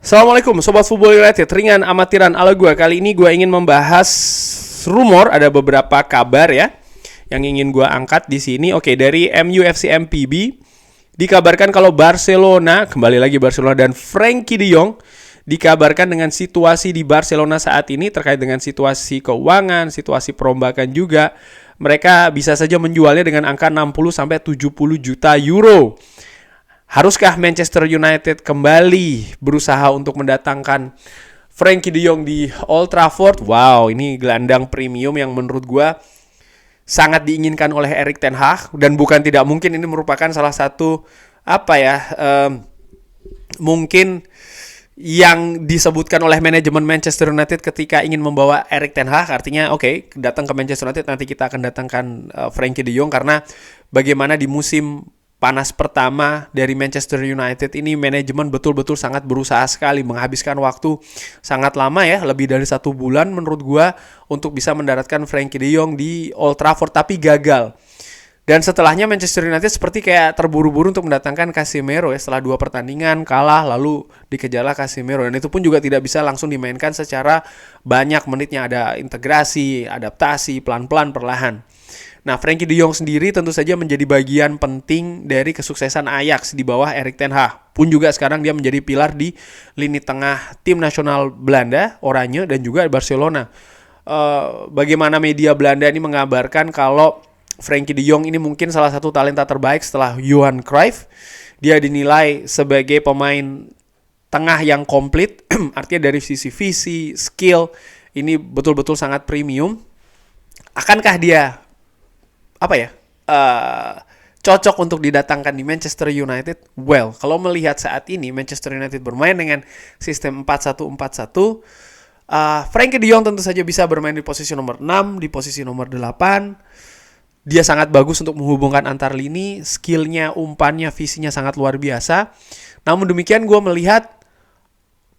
Assalamualaikum Sobat Football United, ringan amatiran ala gue. Kali ini gue ingin membahas rumor, ada beberapa kabar ya yang ingin gue angkat di sini. Oke, dari MUFC MPB dikabarkan kalau Barcelona, kembali lagi Barcelona dan Frenkie de Jong dikabarkan dengan situasi di Barcelona saat ini terkait dengan situasi keuangan, situasi perombakan juga, mereka bisa saja menjualnya dengan angka 60-70 juta euro. Haruskah Manchester United kembali berusaha untuk mendatangkan Frenkie de Jong di Old Trafford? Wow, ini gelandang premium yang menurut gue sangat diinginkan oleh Erik ten Hag. Dan bukan tidak mungkin ini merupakan salah satu mungkin yang disebutkan oleh manajemen Manchester United ketika ingin membawa Erik ten Hag. Artinya oke, datang ke Manchester United, nanti kita akan datangkan Frenkie de Jong. Karena bagaimana di musim panas pertama dari Manchester United ini, manajemen betul-betul sangat berusaha sekali, menghabiskan waktu sangat lama ya, lebih dari 1 bulan menurut gua untuk bisa mendaratkan Frenkie de Jong di Old Trafford, tapi gagal. Dan setelahnya Manchester United seperti kayak terburu-buru untuk mendatangkan Casemiro ya, setelah 2 pertandingan kalah lalu dikejarlah Casemiro, dan itu pun juga tidak bisa langsung dimainkan secara banyak menitnya, ada integrasi, adaptasi, pelan-pelan, perlahan. Nah, Frenkie de Jong sendiri tentu saja menjadi bagian penting dari kesuksesan Ajax di bawah Erik ten Hag. Pun juga sekarang dia menjadi pilar di lini tengah tim nasional Belanda, Oranje, dan juga Barcelona. Bagaimana media Belanda ini mengabarkan kalau Frenkie de Jong ini mungkin salah satu talenta terbaik setelah Johan Cruyff. Dia dinilai sebagai pemain tengah yang komplit, artinya dari sisi visi, skill, ini betul-betul sangat premium. Akankah dia cocok untuk didatangkan di Manchester United? Well, kalau melihat saat ini Manchester United bermain dengan sistem 4-1-4-1, Frenkie de Jong tentu saja bisa bermain di posisi nomor 6, di posisi nomor 8. Dia sangat bagus untuk menghubungkan antar lini, skillnya, umpannya, visinya sangat luar biasa. Namun demikian gue melihat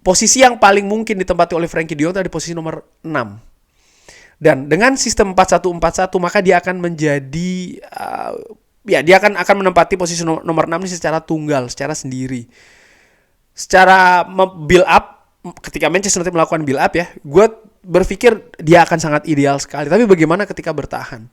posisi yang paling mungkin ditempati oleh Frenkie de Jong di posisi nomor 6. Dan dengan sistem 4-1-4-1 maka dia akan menjadi dia akan menempati posisi nomor 6 ini secara tunggal, secara sendiri. Secara build up, ketika Manchester United melakukan build up ya, gue berpikir dia akan sangat ideal sekali. Tapi bagaimana ketika bertahan?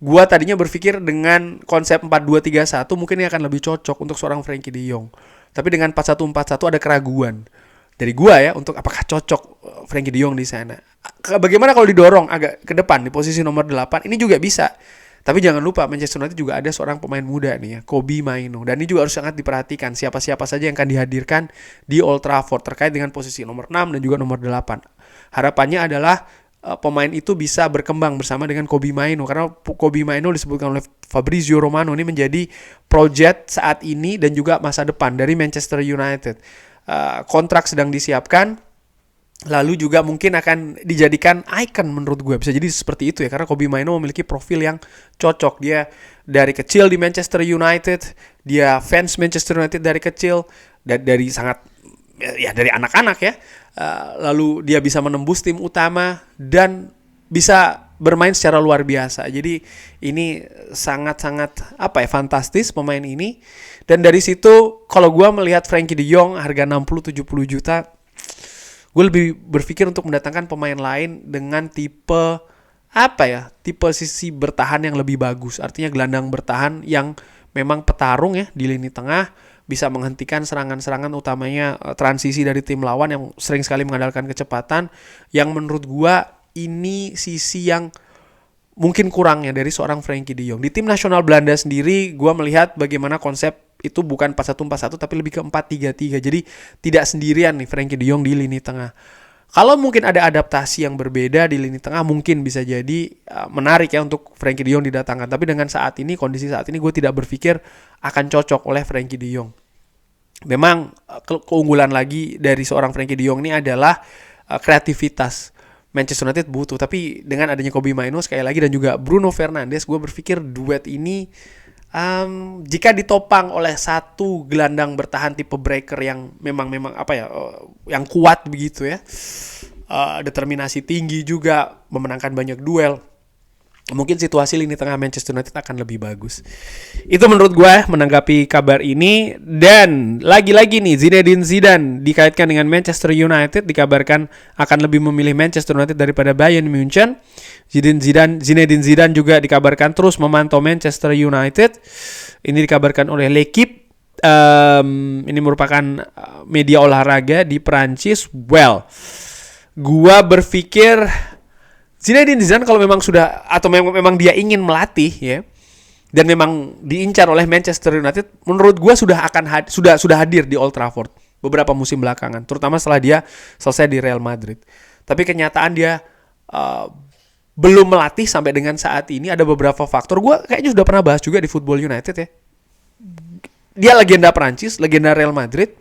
Gue tadinya berpikir dengan konsep 4-2-3-1 mungkin ini akan lebih cocok untuk seorang Frenkie de Jong. Tapi dengan 4-1-4-1 ada keraguan dari gua ya untuk apakah cocok Frenkie de Jong di sana. Bagaimana kalau didorong agak ke depan di posisi nomor 8? Ini juga bisa. Tapi jangan lupa Manchester United juga ada seorang pemain muda nih ya, Kobbie Mainoo, dan ini juga harus sangat diperhatikan siapa-siapa saja yang akan dihadirkan di Old Trafford terkait dengan posisi nomor 6 dan juga nomor 8. Harapannya adalah pemain itu bisa berkembang bersama dengan Kobbie Mainoo, karena Kobbie Mainoo disebutkan oleh Fabrizio Romano ini menjadi project saat ini dan juga masa depan dari Manchester United. Kontrak sedang disiapkan, lalu juga mungkin akan dijadikan icon menurut gue, bisa jadi seperti itu ya, karena Kobbie Mainoo memiliki profil yang cocok. Dia dari kecil di Manchester United, dia fans Manchester United dari kecil, dari sangat ya dari anak-anak ya, lalu dia bisa menembus tim utama dan bisa bermain secara luar biasa. Jadi ini sangat-sangat fantastis pemain ini. Dan dari situ kalau gue melihat Frenkie de Jong harga 60-70 juta, gue lebih berpikir untuk mendatangkan pemain lain dengan tipe sisi bertahan yang lebih bagus. Artinya gelandang bertahan yang memang petarung ya di lini tengah, bisa menghentikan serangan-serangan utamanya transisi dari tim lawan yang sering sekali mengandalkan kecepatan, yang menurut gue ini sisi yang mungkin kurangnya dari seorang Frenkie de Jong. Di tim nasional Belanda sendiri, gue melihat bagaimana konsep itu bukan 4-1-4-1 tapi lebih ke 4-3-3. Jadi tidak sendirian nih Frenkie de Jong di lini tengah. Kalau mungkin ada adaptasi yang berbeda di lini tengah, mungkin bisa jadi menarik ya untuk Frenkie de Jong didatangkan. Tapi dengan kondisi saat ini gue tidak berpikir akan cocok oleh Frenkie de Jong. Memang keunggulan lagi dari seorang Frenkie de Jong ini adalah kreativitas. Manchester United butuh, tapi dengan adanya Kobbie Mainoo sekali lagi dan juga Bruno Fernandes, gue berpikir duet ini jika ditopang oleh satu gelandang bertahan tipe breaker yang memang yang kuat begitu ya, determinasi tinggi juga, memenangkan banyak duel, mungkin situasi lini tengah Manchester United akan lebih bagus. Itu menurut gue menanggapi kabar ini. Dan lagi-lagi nih, Zinedine Zidane dikaitkan dengan Manchester United, dikabarkan akan lebih memilih Manchester United daripada Bayern Munchen. Zinedine Zidane juga dikabarkan terus memantau Manchester United. Ini dikabarkan oleh L'Equipe. Ini merupakan media olahraga di Perancis. Well, gua berpikir Zinedine Zidane kalau memang sudah atau memang dia ingin melatih ya, dan memang diincar oleh Manchester United, menurut gua sudah hadir di Old Trafford beberapa musim belakangan, terutama setelah dia selesai di Real Madrid. Tapi kenyataan dia belum melatih sampai dengan saat ini. Ada beberapa faktor. Gua kayaknya sudah pernah bahas juga di Football United ya. Dia legenda Prancis, legenda Real Madrid.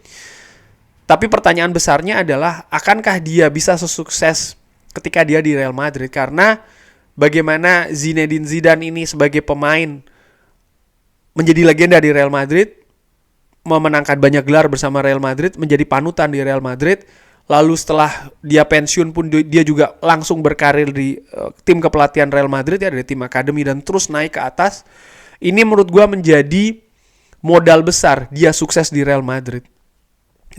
Tapi pertanyaan besarnya adalah, akankah dia bisa sesukses ketika dia di Real Madrid? Karena bagaimana Zinedine Zidane ini sebagai pemain menjadi legenda di Real Madrid, memenangkan banyak gelar bersama Real Madrid, menjadi panutan di Real Madrid. Lalu setelah dia pensiun pun dia juga langsung berkarir di tim kepelatihan Real Madrid ya, dari tim akademi, dan terus naik ke atas. Ini menurut gue menjadi modal besar dia sukses di Real Madrid.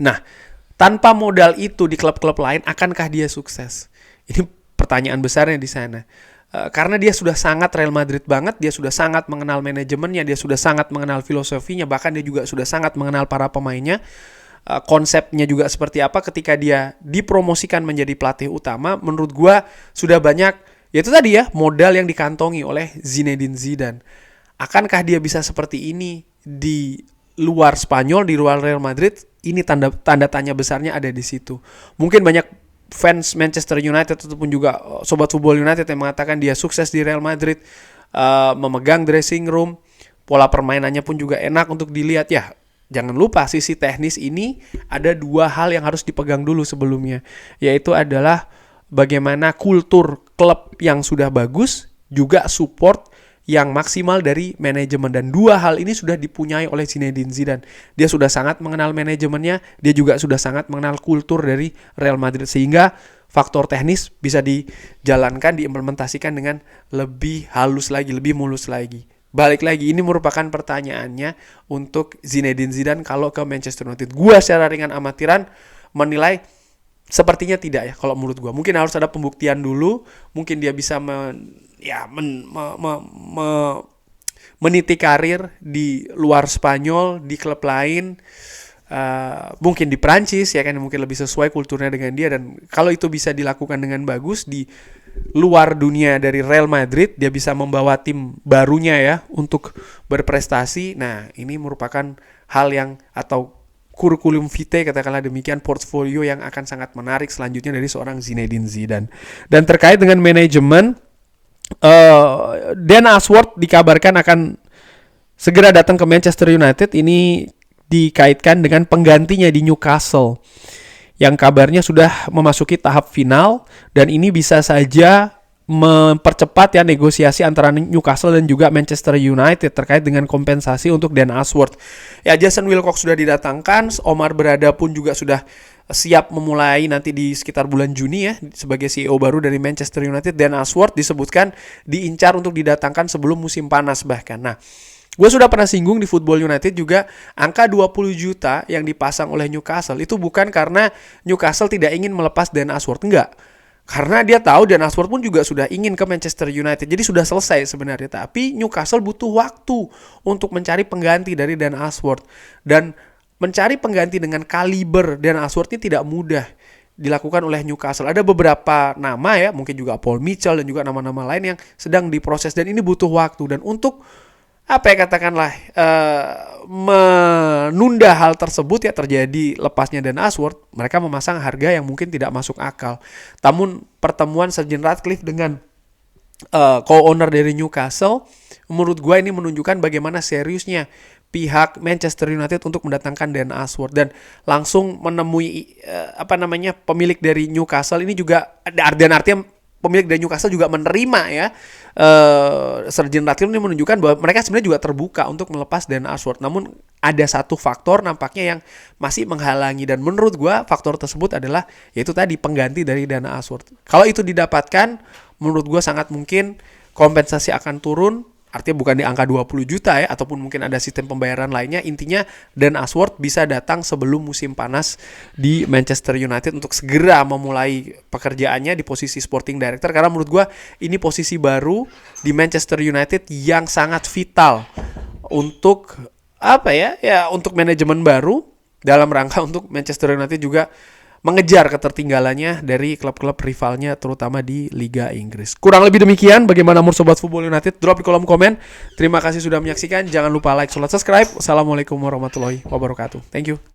Nah, tanpa modal itu di klub-klub lain, akankah dia sukses? Ini pertanyaan besarnya di sana. Karena dia sudah sangat Real Madrid banget, dia sudah sangat mengenal manajemennya, dia sudah sangat mengenal filosofinya, bahkan dia juga sudah sangat mengenal para pemainnya. Konsepnya juga seperti apa ketika dia dipromosikan menjadi pelatih utama. Menurut gua sudah banyak, yaitu tadi ya, modal yang dikantongi oleh Zinedine Zidane. Akankah dia bisa seperti ini di luar Spanyol, di luar Real Madrid? Ini tanda tanya besarnya ada di situ. Mungkin banyak fans Manchester United ataupun juga sobat Football United yang mengatakan dia sukses di Real Madrid, memegang dressing room, pola permainannya pun juga enak untuk dilihat ya. Jangan lupa sisi teknis ini ada dua hal yang harus dipegang dulu sebelumnya, yaitu adalah bagaimana kultur klub yang sudah bagus, juga support yang maksimal dari manajemen. Dan dua hal ini sudah dipunyai oleh Zinedine Zidane. Dia sudah sangat mengenal manajemennya, dia juga sudah sangat mengenal kultur dari Real Madrid, sehingga faktor teknis bisa dijalankan, diimplementasikan dengan lebih halus lagi, lebih mulus lagi. Balik lagi, ini merupakan pertanyaannya untuk Zinedine Zidane kalau ke Manchester United. Gua secara ringan amatiran menilai sepertinya tidak ya kalau menurut gua. Mungkin harus ada pembuktian dulu, mungkin dia bisa meniti karir di luar Spanyol, di klub lain, mungkin di Prancis ya kan, mungkin lebih sesuai kulturnya dengan dia. Dan kalau itu bisa dilakukan dengan bagus di luar dunia dari Real Madrid, dia bisa membawa tim barunya ya untuk berprestasi. Nah, ini merupakan hal yang, atau kurikulum vitae katakanlah demikian, portfolio yang akan sangat menarik selanjutnya dari seorang Zinedine Zidane. Dan terkait dengan manajemen, Dan Ashworth dikabarkan akan segera datang ke Manchester United. Ini dikaitkan dengan penggantinya di Newcastle, yang kabarnya sudah memasuki tahap final, dan ini bisa saja mempercepat ya negosiasi antara Newcastle dan juga Manchester United terkait dengan kompensasi untuk Dan Ashworth. Ya, Jason Wilcox sudah didatangkan, Omar Berada pun juga sudah siap memulai nanti di sekitar bulan Juni ya sebagai CEO baru dari Manchester United. Dan Ashworth disebutkan diincar untuk didatangkan sebelum musim panas bahkan. Nah, gue sudah pernah singgung di Football United juga, angka 20 juta yang dipasang oleh Newcastle itu bukan karena Newcastle tidak ingin melepas Dan Ashworth, enggak. Karena dia tahu Dan Ashworth pun juga sudah ingin ke Manchester United, jadi sudah selesai sebenarnya. Tapi Newcastle butuh waktu untuk mencari pengganti dari Dan Ashworth. Dan mencari pengganti dengan kaliber Dan Ashworth ini tidak mudah dilakukan oleh Newcastle. Ada beberapa nama ya, mungkin juga Paul Mitchell dan juga nama-nama lain yang sedang diproses, dan ini butuh waktu. Dan untuk menunda hal tersebut ya, terjadi lepasnya Dan Ashworth, mereka memasang harga yang mungkin tidak masuk akal. Namun pertemuan Sir Jim Ratcliffe dengan co-owner dari Newcastle, menurut gue ini menunjukkan bagaimana seriusnya pihak Manchester United untuk mendatangkan Dan Ashworth, dan langsung menemui pemilik dari Newcastle ini juga, dan artinya pemilik dari Newcastle juga menerima ya. Sir Jim Ratcliffe ini menunjukkan bahwa mereka sebenarnya juga terbuka untuk melepas Dan Ashworth. Namun ada satu faktor nampaknya yang masih menghalangi, dan menurut gue faktor tersebut adalah yaitu tadi pengganti dari Dan Ashworth. Kalau itu didapatkan, menurut gue sangat mungkin kompensasi akan turun. Artinya bukan di angka 20 juta ya, ataupun mungkin ada sistem pembayaran lainnya. Intinya Dan Ashworth bisa datang sebelum musim panas di Manchester United untuk segera memulai pekerjaannya di posisi sporting director. Karena menurut gue ini posisi baru di Manchester United yang sangat vital untuk untuk manajemen baru dalam rangka untuk Manchester United juga mengejar ketertinggalannya dari klub-klub rivalnya terutama di Liga Inggris. Kurang lebih demikian. Bagaimana menurut Sobat Football United? Drop di kolom komen. Terima kasih sudah menyaksikan. Jangan lupa like, subscribe. Wassalamualaikum warahmatullahi wabarakatuh. Thank you.